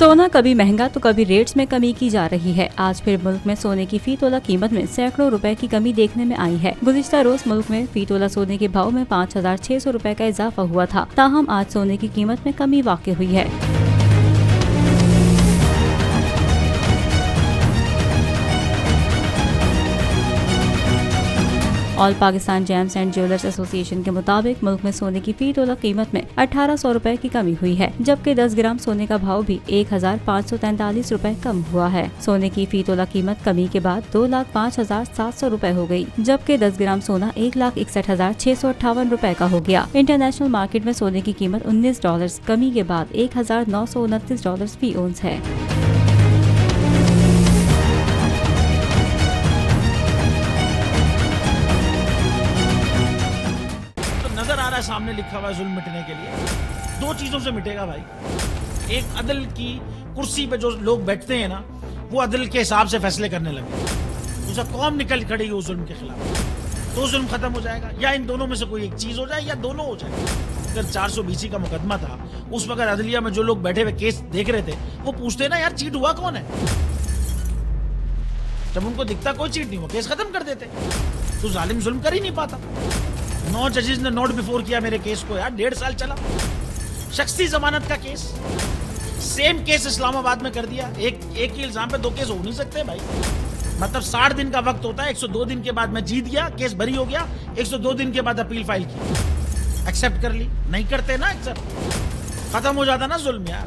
सोना कभी महंगा तो कभी रेट्स में कमी की जा रही है। आज फिर मुल्क में सोने की फी तोला कीमत में सैकड़ों रुपए की कमी देखने में आई है। गुज़िश्ता रोज मुल्क में फी तोला सोने के भाव में 5,600 रुपए का इजाफा हुआ था। ताहम आज सोने की कीमत में कमी वाक़ हुई है। All Pakistan James and jewellers association के मुताबिक मुल्क में सोने की फी तोला कीमत में 1,800 रुपए की कमी हुई है, जबकि 10 ग्राम सोने का भाव भी 1,543 रुपए कम हुआ है। सोने की फी तोला कीमत कमी के बाद 2,05,700 रुपए हो गई, जबकि 10 ग्राम सोना 1,61,658 रुपए का हो गया। इंटरनेशनल मार्केट में सोने की कीमत $19 कमी के बाद $1,929 फी ओंस है। नजर आ रहा है सामने लिखा हुआ है जुल्म मिटने के लिए। दो चीजों से मिटेगा भाई। एक अदल की कुर्सी पे जो लोग बैठते हैं ना, वो अदल के हिसाब से फैसले करने लगे। दूसरा कौम निकल खड़ेगी उस जुल्म के खिलाफ, तो जुल्म खत्म हो जाएगा। या इन दोनों में से कोई एक चीज हो जाए या दोनों हो जाए। अगर 420 का मुकदमा था, उस वक्त अदलिया में जो लोग बैठे हुए केस देख रहे थे, वो पूछते ना यार चीट हुआ कौन है। जब उनको दिखता कोई चीट नहीं हुआ, केस खत्म कर देते। तो जालिम जुल्म कर ही नहीं पाता। 9 जजेस ने नोट बिफोर किया मेरे केस को यार, 1.5 साल चला। शख्सी जमानत का केस, सेम केस इस्लामाबाद में कर दिया। एक ही इल्जाम पे 2 केस हो नहीं सकते भाई। मतलब 60 दिन का वक्त होता है। 102 दिन के बाद मैं जीत गया, केस बरी हो गया। 102 दिन के बाद अपील फाइल की, एक्सेप्ट कर ली। नहीं करते ना एक्सेप्ट, खत्म हो जाता ना जुल्म यार।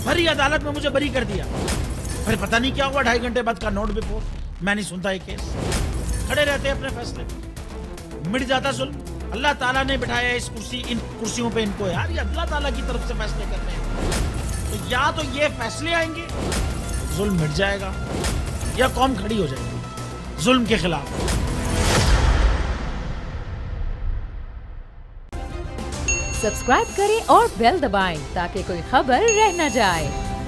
भरी अदालत में मुझे बरी कर दिया, फिर पता नहीं क्या हुआ। 2.5 घंटे बाद का नोट बिफोर, मैं नहीं सुनता ये केस। खड़े रहते अपने फैसले पे, मिट जाता जुल्म। अल्लाह ताला ने बिठाया इन कुर्सियों पे इनको यार, ये अल्लाह ताला की तरफ से फैसले करने हैं। तो या तो ये फैसले आएंगे, जुल्म मिट जाएगा, या कौम खड़ी हो जाएगी जुल्म के खिलाफ। सब्सक्राइब करें और बेल दबाएं ताकि कोई खबर रह न जाए।